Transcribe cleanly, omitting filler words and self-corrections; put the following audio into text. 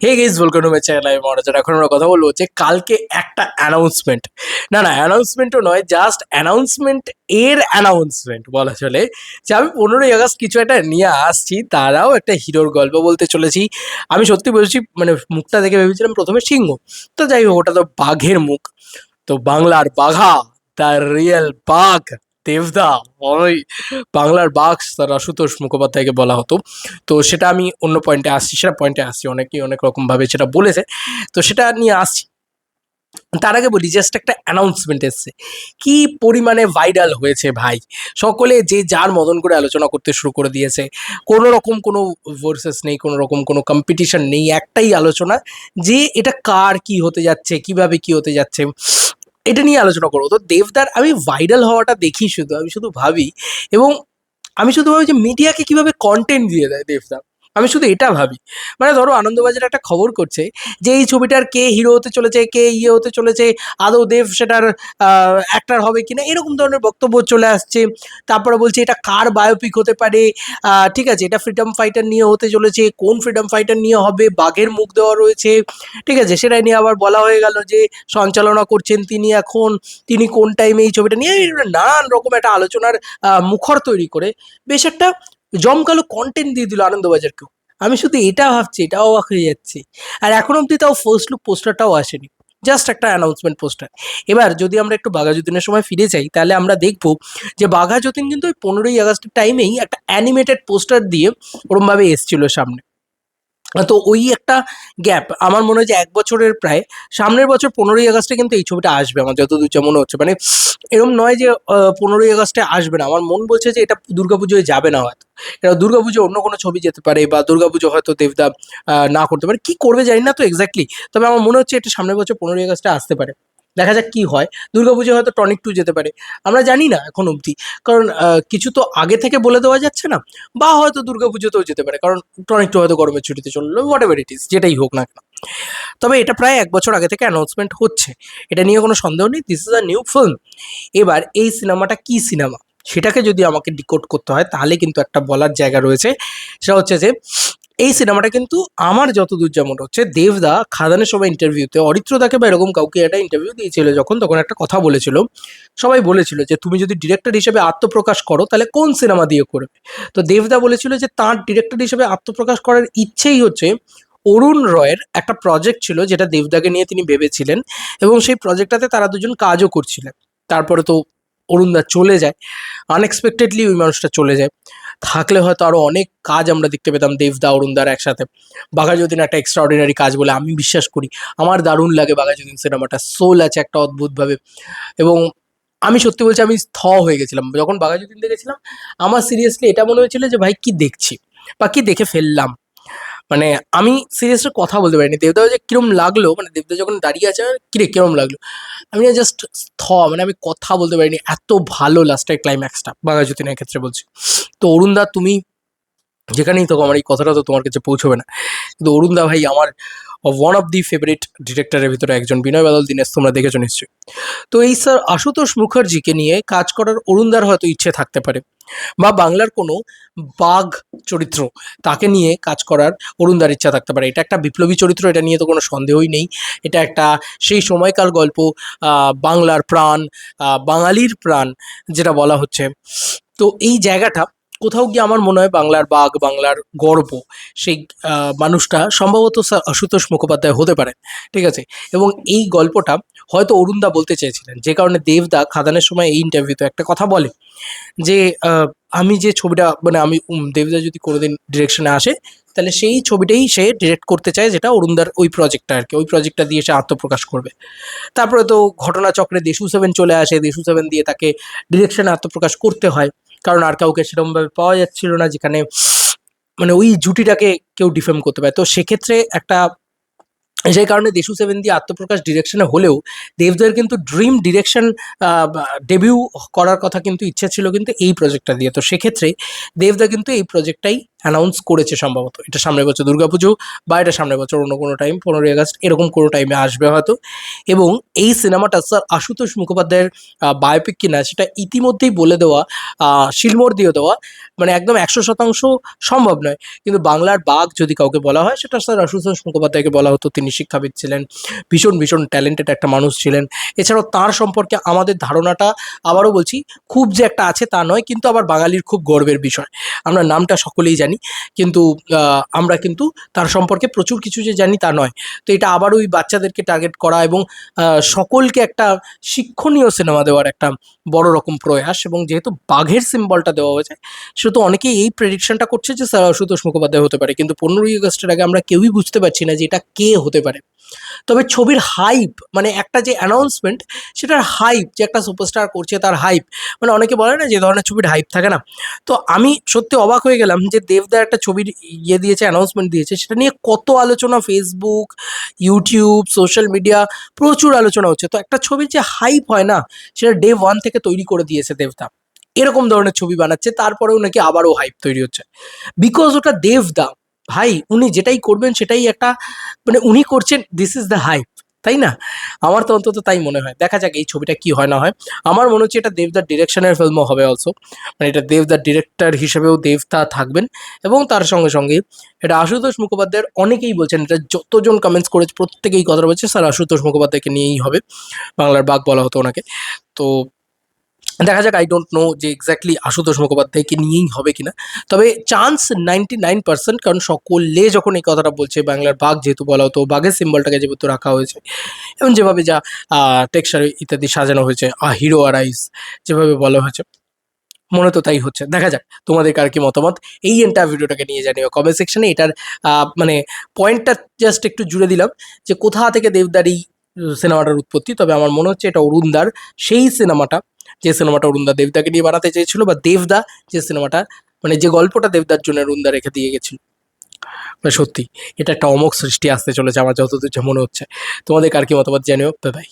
Hey guys, welcome to my channel. আমি মনোজ। এখন আমরা কথা বলবো যে কালকে একটা অ্যানাউন্সমেন্ট, না অ্যানাউন্সমেন্টও নয়, জাস্ট অ্যানাউন্সমেন্ট এর অ্যানাউন্সমেন্ট বলা চলে, যে আমি 15ই আগস্ট কিছু একটা নিয়ে আসছি, তারাও একটা হিরোর গল্প বলতে চলেছি। আমি সত্যি বলছি, মানে মুখটা দেখে ভেবেছিলাম প্রথমে সিংহ, তো যাই হোক, ওটা তো বাঘের মুখ। তো বাংলার বাঘা, দ্য রিয়েল বাঘ, দেবদা, ওই বাংলার বাঘ স্যার আশুতোষ মুখোপাধ্যায়কে বলা হতো। তো সেটা আমি অন্য পয়েন্টে আসছি, সেটা পয়েন্টে আসছি, অনেকেই অনেক রকমভাবে সেটা বলেছে, তো সেটা নিয়ে আসছি। তার আগে বলি, জাস্ট একটা অ্যানাউন্সমেন্ট এসছে, কি পরিমাণে ভাইরাল হয়েছে ভাই। সকলে যে যার মতন করে আলোচনা করতে শুরু করে দিয়েছে। কোনো রকম কোনো ভার্সেস নেই, কোনো রকম কোনো কম্পিটিশন নেই, একটাই আলোচনা যে এটা কার কি হতে যাচ্ছে, কিভাবে কি হতে যাচ্ছে, এটা নিয়ে আলোচনা করবো। তো দেবদার আমি ভাইরাল হওয়াটা দেখি, শুধু আমি শুধু ভাবি, এবং আমি শুধু ভাবি যে মিডিয়াকে কিভাবে কন্টেন্ট দিয়ে দেয় দেবদা। আমি শুধু এটা ভাবি, মানে ধরো আনন্দবাজার একটা খবর করছে যে এই ছবিটার কে হিরো হতে চলেছে, কে ইয়ে হতে চলেছে, আদৌ দেব সেটার অ্যাক্টার হবে কিনা, এরকম ধরনের বক্তব্য চলে আসছে। তারপরে বলছে এটা কার বায়োপিক হতে পারে, ঠিক আছে, এটা ফ্রিডম ফাইটার নিয়ে হতে চলেছে, কোন ফ্রিডম ফাইটার নিয়ে হবে, বাঘের মুখ দেওয়া রয়েছে, ঠিক আছে, সেটাই নিয়ে আবার বলা হয়ে গেল যে সঞ্চালনা করছেন তিনি এখন, তিনি কোন টাইমে এই ছবিটা নিয়ে নানান রকম একটা আলোচনার মুখর তৈরি করে বেশ একটা জমকালো কন্টেন্ট দিয়ে দিল আনন্দবাজারকেও। আমি শুধু এটা ভাবছি, এটাও অবাক হয়ে যাচ্ছি। আর এখন অব্দি তাও ফার্স্ট লুক পোস্টারটাও আসেনি, জাস্ট একটা অ্যানাউন্সমেন্ট পোস্টার। এবার যদি আমরা একটু বাঘা যতীনের সময় ফিরে যাই, তাহলে আমরা দেখবো যে বাঘা যতীন কিন্তু ওই 15ই আগস্টের টাইমেই একটা অ্যানিমেটেড পোস্টার দিয়ে ওরমভাবে এসছিল সামনে। তো ওই একটা গ্যাপ আমার মনে হয় যে 1 বছরের প্রায়, সামনের বছর 15ই আগস্টে কিন্তু এই ছবিটা আসবে আমার যতদূর যা মনে হচ্ছে। মানে এরকম নয় যে 15ই আগস্টে আসবে না, আমার মন বলছে যে এটা দুর্গাপুজোয় যাবে না হয়তো, এটা দুর্গাপুজো অন্য কোনো ছবি যেতে পারে, বা দুর্গাপুজো হয়তো দেবদা না করতে পারে, কি করবে জানি না তো এক্স্যাক্টলি। তবে আমার মনে হচ্ছে এটা সামনের বছর 15ই আগস্টে আসতে পারে, দেখা যাক কি হয়। দুর্গাপুজো হয়তো টনিক 2 যেতে পারে, আমরা জানি না এখন অবধি, কারণ কিছু তো আগে থেকে বলে দেওয়া যাচ্ছে না। বা হয়তো দুর্গাপুজোতেও যেতে পারে, কারণ টনিক 2 হয়তো গরমের ছুটিতে চললো, হোয়াট এভার ইট ইজ, যেটাই হোক না কেন। তবে এটা প্রায় 1 বছর আগে থেকে অ্যানাউন্সমেন্ট হচ্ছে, এটা নিয়ে কোনো সন্দেহ নেই, this is a new film. এবার এই সিনেমাটা কি সিনেমা, সেটাকে যদি আমাকে ডিকোড করতে হয়, তাহলে কিন্তু একটা বলার জায়গা রয়েছে। সেটা হচ্ছে যে এই সিনেমাটা কিন্তু আমার যতদূর যেমন হচ্ছে, দেবদা খাদানের সময় ইন্টারভিউতে অরিত্রদাকে বা এরকম কাউকে একটা ইন্টারভিউ দিয়েছিল যখন, তখন একটা কথা বলেছিল। সবাই বলেছিল যে তুমি যদি ডিরেক্টর হিসেবে আত্মপ্রকাশ করো তাহলে কোন সিনেমা দিয়ে করবে। তো দেবদা বলেছিল যে তার ডিরেক্টর হিসেবে আত্মপ্রকাশ করার ইচ্ছেই হচ্ছে অরুণ রয়ের একটা প্রজেক্ট ছিল, যেটা দেবদাকে নিয়ে তিনি ভেবেছিলেন, এবং সেই প্রজেক্টটাতে তারা দুজন কাজও করছিলেন। তারপরে তো অরুণদা চলে যায়, আনএক্সপেক্টেডলি ওই মানুষটা চলে যায়। থাকলে হয়তো আরো অনেক কাজ আমরা দেখতে পেতাম দেবদা অরুণদার একসাথে। বাঘা যতীন একটা এক্সট্রাঅর্ডিনারি কাজ বলে আমি বিশ্বাস করি, আমার দারুণ লাগে বাঘা যতীন সিনেমাটা, সোল আছে একটা অদ্ভুতভাবে। এবং আমি সত্যি বলছি, আমি হয়ে গেছিলাম যখন বাঘা যতীন দেখেছিলাম। আমার সিরিয়াসলি এটা মনে হয়েছিল যে ভাই কি দেখছি, বা কি দেখে ফেললাম। মানে আমি সিরিয়াসলি কথা বলতে পারিনি, দেবদা যে কিরম লাগলো, মানে দেবদা যখন দাঁড়িয়ে আছে, কিরে কিরম লাগলো, আমি না জাস্ট মানে আমি কথা বলতে পারিনি, এত ভালো লাস্টের ক্লাইম্যাক্সটা বাঘা যতীনের ক্ষেত্রে বলছি। তো অরুণদা তুমি যেখানেই থাকো, আমার এই কথাটা তো তোমার কাছে পৌঁছবে না, কিন্তু অরুণদা ভাই আমার ওয়ান অফ দি ফেভারিট ডিরেক্টরের ভিতরে একজন। বিনয় বাদল দীনেশ তোমরা দেখেছো নিশ্চয়ই। তো এই স্যার আশুতোষ মুখার্জিকে নিয়ে কাজ করার অরুণদার হয়তো ইচ্ছে থাকতে পারে, বা বাংলার কোনো বাঘ চরিত্র তাকে নিয়ে কাজ করার অরুণদার ইচ্ছা থাকতে পারে। এটা একটা বিপ্লবী চরিত্র, এটা নিয়ে তো কোনো সন্দেহই নেই। এটা একটা সেই সময়কার গল্প, বাংলার প্রাণ, বাঙালির প্রাণ যেটা বলা হচ্ছে। তো এই জায়গাটা কোথাও গিয়ে আমার মনে হয় বাংলার বাঘ, বাংলার গর্ব, সেই মানুষটা সম্ভবত স্যার আশুতোষ মুখোপাধ্যায় হতে পারে, ঠিক আছে। এবং এই গল্পটা হয়তো অরুণদা বলতে চেয়েছিলেন, যে কারণে দেবদা খাদানের সময় এই ইন্টারভিউতে একটা কথা বলে যে আমি যে ছবিটা, মানে আমি দেবদা যদি কোনোদিন ডিরেকশনে আসে, তাহলে সেই ছবিটাই সে ডিরেক্ট করতে চায়, যেটা অরুণদার ওই প্রজেক্টটা আর কি, ওই প্রজেক্টটা দিয়ে সে আত্মপ্রকাশ করবে। তারপরে তো ঘটনাচক্রে দেশু 7 চলে আসে, দেশু 7 দিয়ে তাকে ডিরেকশনে আত্মপ্রকাশ করতে হয়, কারণ আর কাউকে সেরকমভাবে পাওয়া যাচ্ছিল না যেখানে মানে ওই জুটিটাকে কেউ ডিফেম করতে পারে। তো সেক্ষেত্রে একটা, সেই কারণে দেশু 7 দিয়ে আত্মপ্রকাশ ডিরেকশনে হলেও দেবদার কিন্তু ড্রিম ডিরেকশন ডেবিউ করার কথা, কিন্তু ইচ্ছা ছিল কিন্তু এই প্রজেক্টটা দিয়ে। তো সেক্ষেত্রে দেবদা কিন্তু এই প্রজেক্টটাই অ্যানাউন্স করেছে সম্ভবত। এটা সামনের বছর দুর্গাপুজো বা এটা সামনের বছর অন্য কোনো টাইম 15ই আগস্ট এরকম কোনো টাইমে আসবে হয়তো। এবং এই সিনেমাটা স্যার আশুতোষ মুখোপাধ্যায়ের বায়োপিক কিনা সেটা ইতিমধ্যেই বলে দেওয়া, শিলমোহর দিয়ে দেওয়া মানে একদম 100% সম্ভব নয়। কিন্তু বাংলার বাঘ যদি কাউকে বলা হয় সেটা স্যার আশুতোষ মুখোপাধ্যায়কে বলা হতো। তিনি শিক্ষাবিদ ছিলেন, ভীষণ ভীষণ ট্যালেন্টেড একটা মানুষ ছিলেন। এছাড়াও তার সম্পর্কে আমাদের ধারণাটা আবারও বলছি খুব যে একটা আছে তা নয়, কিন্তু আবার বাঙালির খুব গর্বের বিষয়। আমরা নামটা সকলেই জানি, কিন্তু আমরা কিন্তু তার সম্পর্কে প্রচুর কিছু যে জানি তা নয়। তো এটা আবারও ওই বাচ্চাদেরকে টার্গেট করা এবং সকলকে একটা শিক্ষণীয় সিনেমা দেওয়ার একটা বড় রকম প্রয়াস। এবং যেহেতু বাঘের সিম্বলটা দেওয়া হয়েছে সেহেতু অনেকেই এই প্রেডিকশনটা করছে যে স্যার আশুতোষ মুখোপাধ্যায় হতে পারে, কিন্তু 15ই আগস্টের আগে আমরা কেউই বুঝতে পারছি না যে এটা কে হতে পারে। তবে ছবির হাইপ মানে একটা যে অ্যানাউন্সমেন্ট সেটার হাইপ, যে একটা সুপারস্টার করছে তার হাইপ, মানে অনেকে বলে না যে ধরনের ছবির হাইপ থাকে না। তো আমি সত্যি অবাক হয়ে গেলাম যে দেবদা একটা ছবির দিয়েছে, অ্যানাউন্সমেন্ট দিয়েছে, সেটা নিয়ে কত আলোচনা, ফেসবুক, ইউটিউব, সোশ্যাল মিডিয়া, প্রচুর আলোচনা হচ্ছে। তো একটা ছবির যে হাইপ হয় না, সেটা ডে 1 থেকে তৈরি করে দিয়েছে দেবদা। এরকম ধরনের ছবি বানাচ্ছে, তারপরেও নাকি আবারও হাইপ তৈরি হচ্ছে, বিকজ ওটা দেবদা। ভাই উনি যেটাই করবেন সেটাই একটা মানে উনি করছেন, দিস ইজ দ্য হাইপ, তাই না? আমার তো অন্তত তাই মনে হয়। দেখা যাক এই ছবিটা কি হয় না হয়। আমার মনে হচ্ছে এটা দেবদার ডিরেকশনের ফিল্মও হবে অলসো, মানে এটা দেবদার ডিরেক্টর হিসেবেও দেবদা থাকবেন। এবং তার সঙ্গে সঙ্গে এটা আশুতোষ মুখোপাধ্যায়ের, অনেকেই বলছেন, এটা যতজন কমেন্টস করেছে প্রত্যেকেই কথা বলছে স্যার আশুতোষ মুখোপাধ্যায়কে নিয়েই হবে, বাংলার বাঘ বলা হতো ওনাকে। তো দেখা যাক, আই ডোন্ট নো যে এক্স্যাক্টলি আশুতোষ মুখোপাধ্যায়কে নিয়েই হবে কিনা। তবে চান্স 99%, কারণ সকলে যখন এই কথাটা বলছে, বাংলার বাঘ যেহেতু বলা হতো, বাঘের সিম্বলটাকে যেহেতু রাখা হয়েছে এবং যেভাবে যা টেক্সচার ইত্যাদি সাজানো হয়েছে, হিরো আরাইজ যেভাবে বলা হয়েছে, মনে তো তাই হচ্ছে। দেখা যাক তোমাদের কার কি মতামত এই এন্টার ভিডিওটাকে নিয়ে জানিও কমেন্ট সেকশনে। এটার মানে পয়েন্টটা জাস্ট একটু জুড়ে দিলাম যে কোথা থেকে দেবদার এই সিনেমাটার উৎপত্তি। তবে আমার মনে হচ্ছে এটা অরুণদার সেই সিনেমাটা, যে সিনেমাটা অরুণদা দেবদাকে নিয়ে বানাতে চেয়েছিল, বা দেবদা যে সিনেমাটা মানে যে গল্পটা দেবদার জন্য অরুণদা রেখে দিয়ে গেছিল। মানে সত্যি এটা একটা অমোঘ সৃষ্টি আসতে চলেছে আমার যতদূর যা মনে হচ্ছে। তোমাদের কার কি মতামত জানিও। Bye bye.